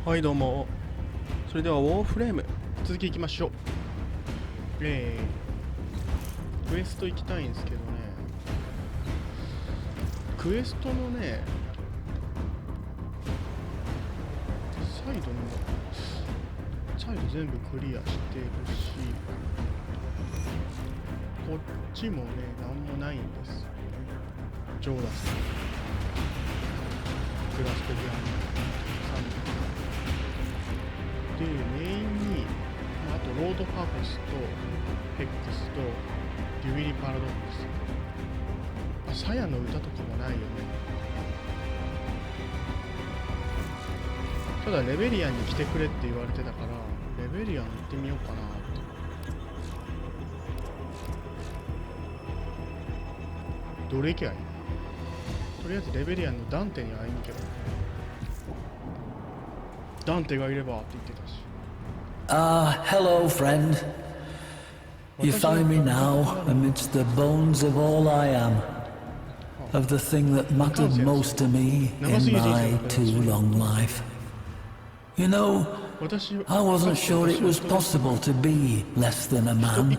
はいどうも。それではウォーフレーム続きいきましょう。クエスト行きたいんですけどね、クエストのねサイド全部クリアしてるし、こっちもねなんもないんですよね。ジョーダスクラストギアで、メインに、あとロードパフォスとヘックスとデュビリパラドックス、サヤの歌とかもないよね。ただレベリアンに来てくれって言われてたから、レベリアン行ってみようかなって。どれ行けばいい？とりあえずレベリアンのダンテに会いに行けばいい。ダンテがいればって言ってたし。Hello, friend. You find me now amidst the bones of all I am, of the thing that mattered most to me in my too long life. You know, I wasn't sure it was possible to be less than a man,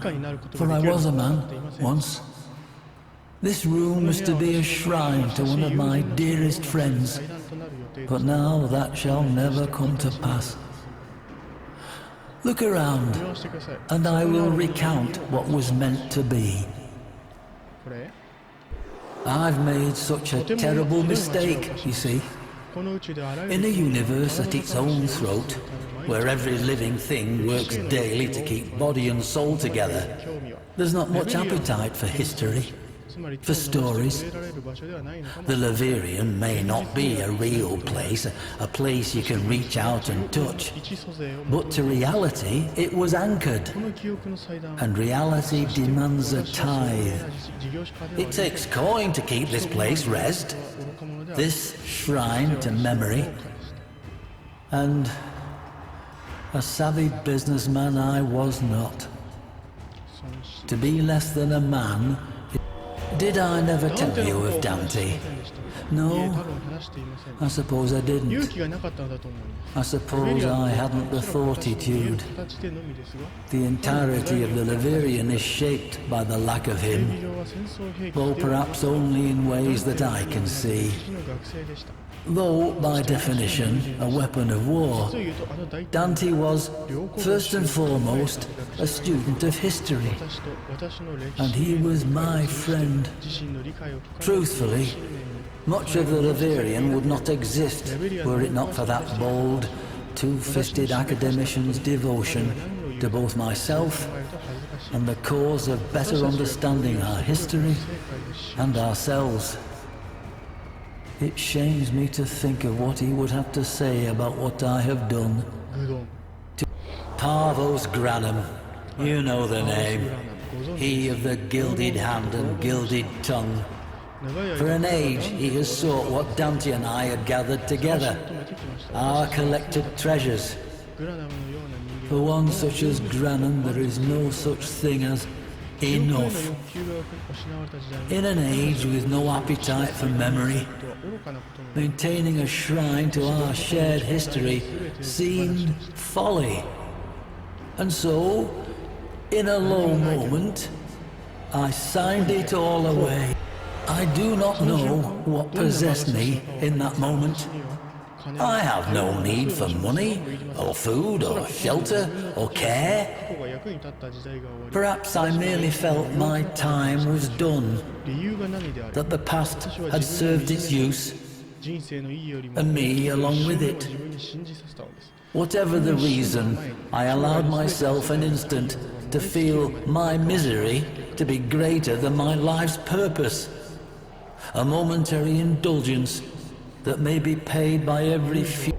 for I was a man once. This room was to be a shrine to one of my dearest friends, but now that shall never come to pass. Look around, and I will recount what was meant to be. I've made such a terrible mistake, you see. In a universe at its own throat, where every living thing works daily to keep body and soul together, there's not much appetite for history, for stories. The Laverian may not be a real place, a place you can reach out and touch, but to reality it was anchored, and reality demands a tithe. It takes coin to keep this place rest, this shrine to memory, and a savvy businessman I was not. To be less than a man. Did I never tell you of Dante? No, I suppose I didn't. I suppose I hadn't the fortitude. The entirety of the Laverian is shaped by the lack of him, though perhaps only in ways that I can see. Though, by definition, a weapon of war, Dante was, first and foremost, a student of history. And he was my friend. Truthfully, much of the Laverian would not exist were it not for that bold, two-fisted academician's devotion to both myself and the cause of better understanding our history and ourselves. It shames me to think of what he would have to say about what I have done. Parvos Granum, you know the name. He of the gilded hand and gilded tongue. For an age he has sought what Dante and I had gathered together, our collected treasures. For one such as Granum there is no such thing as enough. In an age with no appetite for memory, maintaining a shrine to our shared history seemed folly. And so, in a low moment, I signed it all away. I do not know what possessed me in that moment. I have no need for money, or food, or shelter, or care. Perhaps I merely felt my time was done, that the past had served its use, and me along with it. Whatever the reason, I allowed myself an instant to feel my misery to be greater than my life's purpose. A momentary indulgence that may be paid by every few.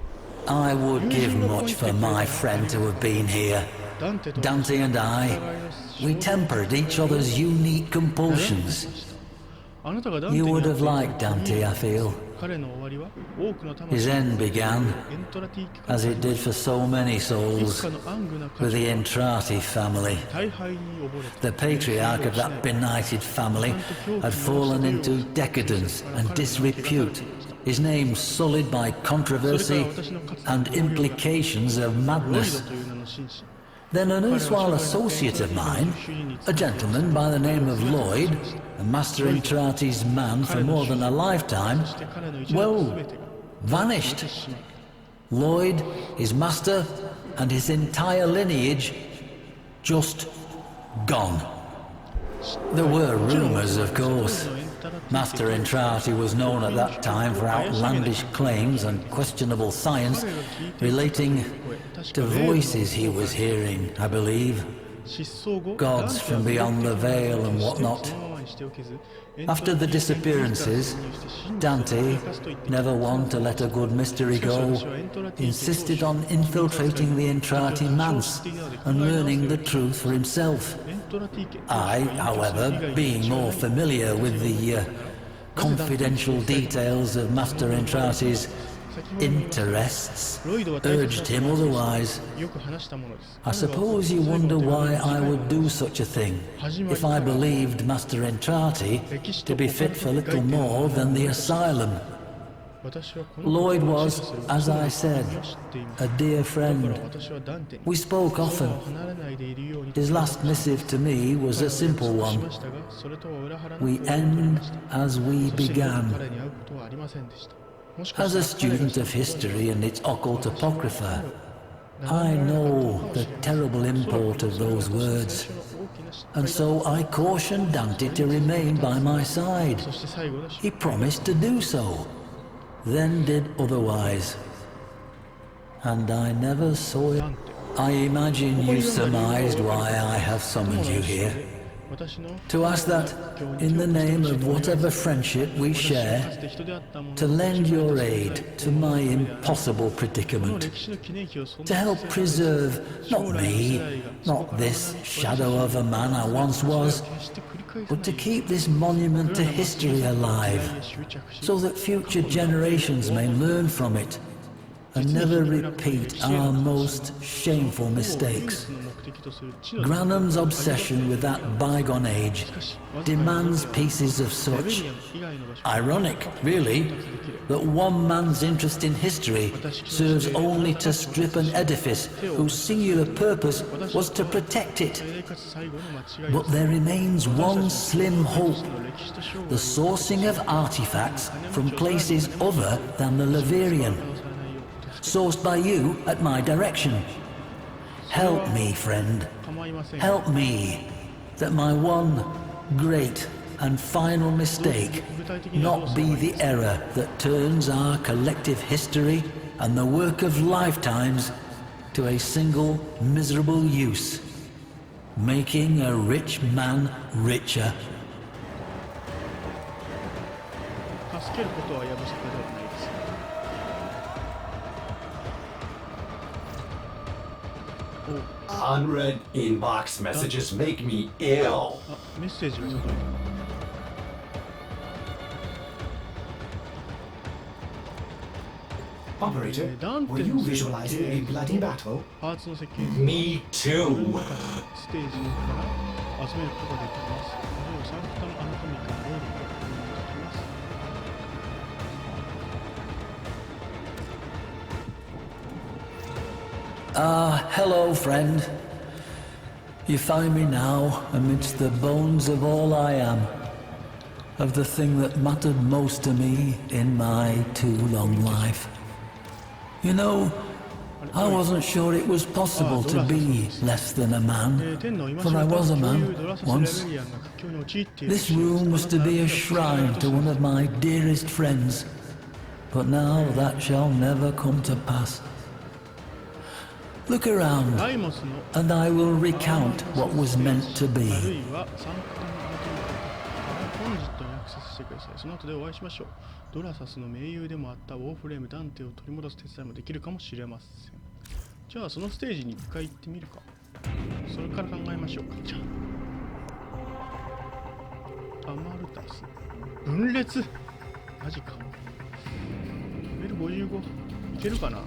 I would give much for my friend to have been here. Dante and I, we tempered each other's unique compulsions. You would have liked Dante, I feel. His end began, as it did for so many souls, with the Entrati family. The patriarch of that benighted family had fallen into decadence and disrepute, his name sullied by controversy and implications of madness. Then an erstwhile associate of mine, a gentleman by the name of Lloyd, a Master Entrati's man for more than a lifetime, well, vanished. Lloyd, his master, and his entire lineage just gone. There were rumours, of course. Master Entrati was known at that time for outlandish claims and questionable science relating to voices he was hearing, I believe. Gods from beyond the veil and whatnot. After the disappearances, Dante, never one to let a good mystery go, insisted on infiltrating the Entrati manse and learning the truth for himself. I, however, being more familiar with the confidential details of Master Entrati's interests, urged him otherwise. I suppose you wonder why I would do such a thing, if I believed Master Entrati to be fit for little more than the asylum. Lloyd was, as I said, a dear friend. We spoke often. His last missive to me was a simple one. We end as we began. As a student of history and its occult apocrypha, I know the terrible import of those words, and so I cautioned Dante to remain by my side. He promised to do so, then did otherwise, and I never saw it. I imagine you surmised why I have summoned you here. To ask that, in the name of whatever friendship we share, to lend your aid to my impossible predicament, to help preserve not me, not this shadow of a man I once was, but to keep this monument to history alive, so that future generations may learn from it and never repeat our most shameful mistakes. Granham's obsession with that bygone age demands pieces of such. Ironic, really, that one man's interest in history serves only to strip an edifice whose singular purpose was to protect it. But there remains one slim hope: the sourcing of artifacts from places other than the Laverian, sourced by you at my direction. Help me, friend. Help me, that my one great and final mistake not be the error that turns our collective history and the work of lifetimes to a single miserable use, making a rich man richer. Unread inbox messages make me ill. Operator, were you visualizing a bloody battle? Me too. Hello, friend. You find me now amidst the bones of all I am, of the thing that mattered most to me in my too long life. You know, I wasn't sure it was possible to be less than a man, for I was a man once. This room was to be a shrine to one of my dearest friends, but now that shall never come to pass. Look around, and I will recount what was meant to be. その後でお会いしましょう。ドラサスの盟友でもあったウォーフレームダンテを取り戻す手伝いもできるかもしれません。じゃあそのステージに一回行ってみるか。それから考えましょうか。じゃあアマルタス分裂マジか。レベル55いけるかな。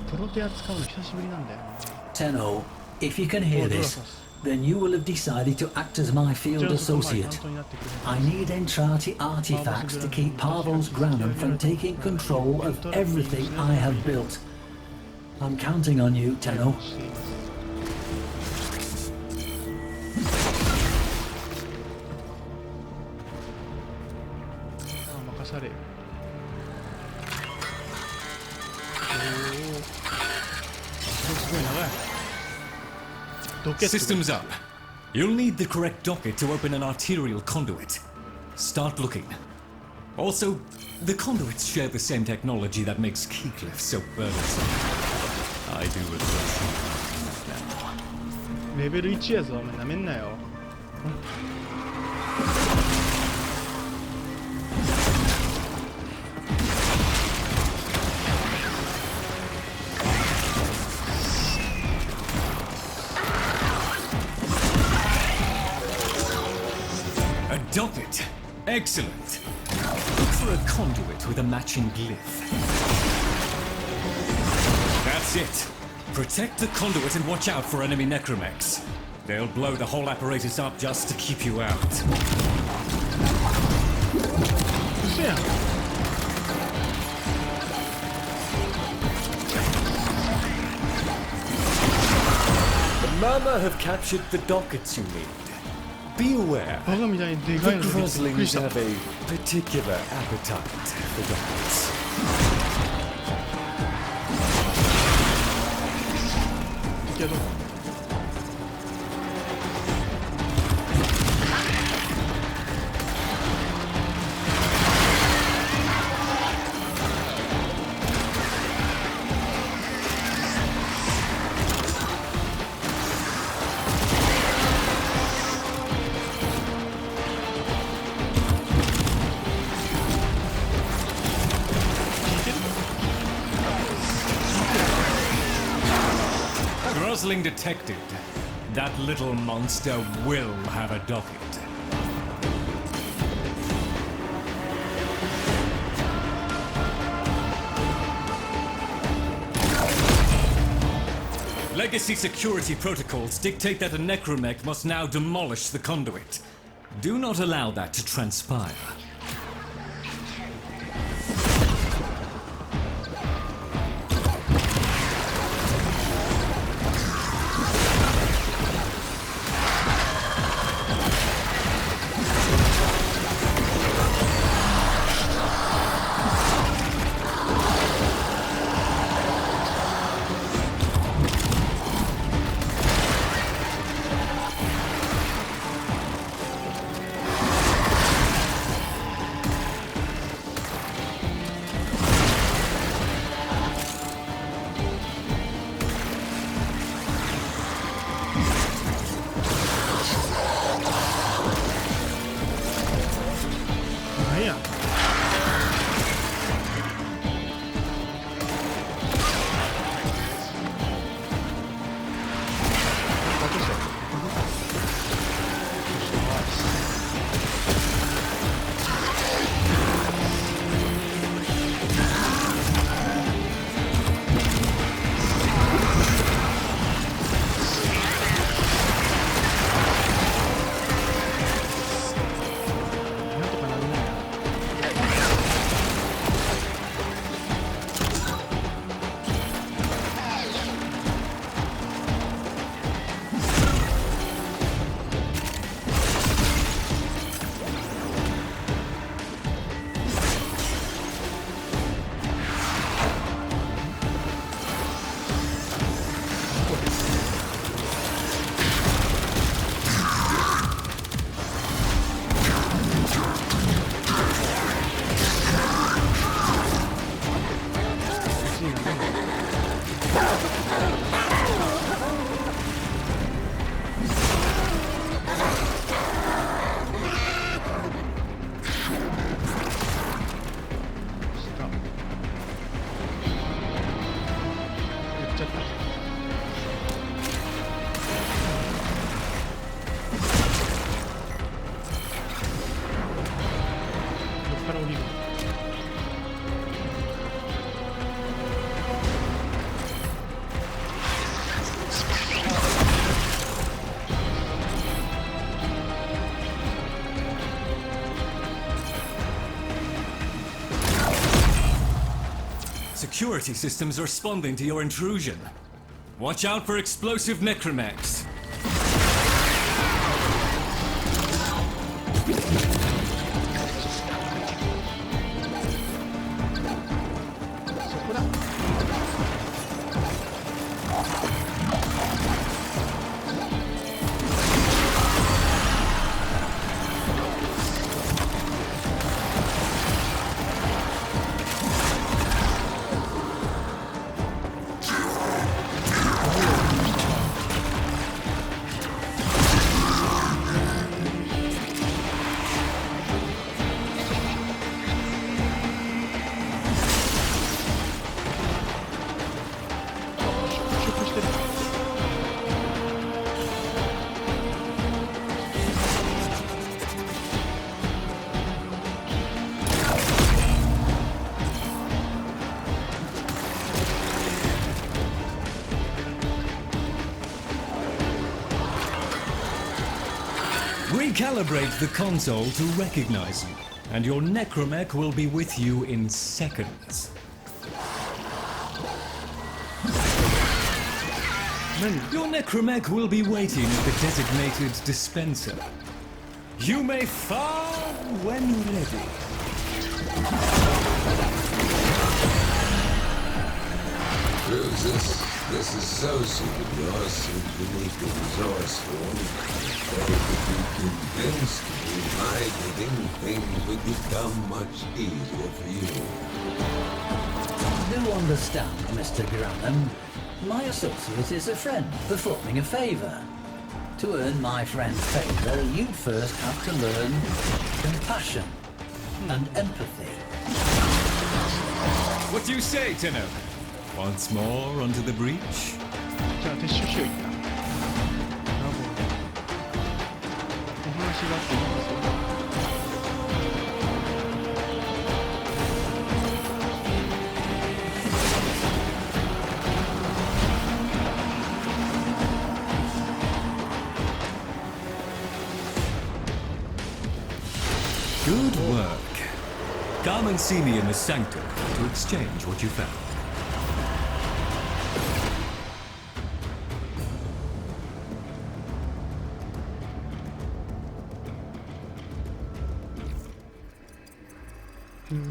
プロテア使うの久しぶりなんだよね。Tenno, if you can hear this, then you will have decided to act as my field associate. I need Entrati artifacts to keep Pavel's Granum from taking control of everything I have built. I'm counting on you, Tenno. 任されよ。すごい長い。Systems up. You'll need the correct docket to open an arterial conduit. Start looking. Also, the conduits share the same technology that makes Keycliff so burdensome. I do regret now. レベル1やぞ、お前なめんなよ。Docket. Excellent. Look for a conduit with a matching glyph. That's it. Protect the conduit and watch out for enemy necromechs. They'll blow the whole apparatus up just to keep you out. 嘘やん。The Mama have captured the dockets you need. Be aware, バカみたいにで the かいのでびっくり Croslings した。 have a particular appetite for dockets. けど Crosling detected. That little monster will have a docket. Legacy security protocols dictate that a necromech must now demolish the conduit. Do not allow that to transpire.から降りる。security systems responding to your intrusion. Watch out for explosive necromechs. そこだ。Recalibrate the console to recognize you, and your necromech will be with you in seconds. Your necromech will be waiting at the designated dispenser. You may fire when ready. This is so super yours, unique and resourceful. If you convinced me, my living things would become much easier for you. Do understand, Mr. Granham. My associate is a friend performing a favor. To earn my friend's favor, you'd first have to learn compassion and empathy. What do you say, Tenno? Once more onto the breach? じゃあ撤収しよう一旦。なるほど。お話があっていいんですよ。Good work. Come and see me in the sanctum to exchange what you found.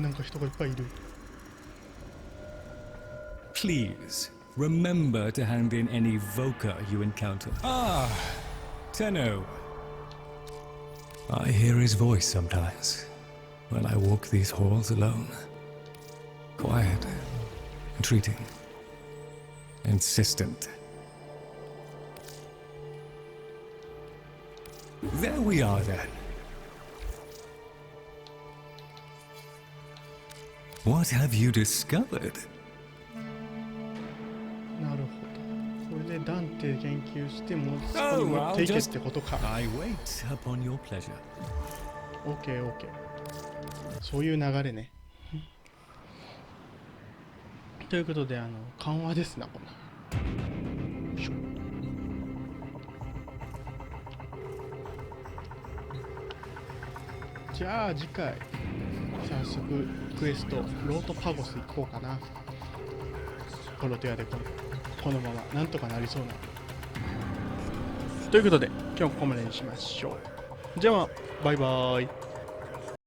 なんか人がいっぱいいる。Please, remember to hand in any Voca you encounter. Ah, Tenno. I hear his voice sometimes when I walk these halls alone. Quiet, entreating, insistent. There we are then. What have you discovered? なるほど。これでダンテ研究してもうそこに持っていけってことか。I wait upon your pleasure. OK OK。そういう流れね。ということで緩和ですなこんな。よいしょ。じゃあ次回早速クエストロートパゴス行こうかな。プロテアでこのままなんとかなりそうな。ということで今日はここまでにしましょう。じゃあバイバーイ。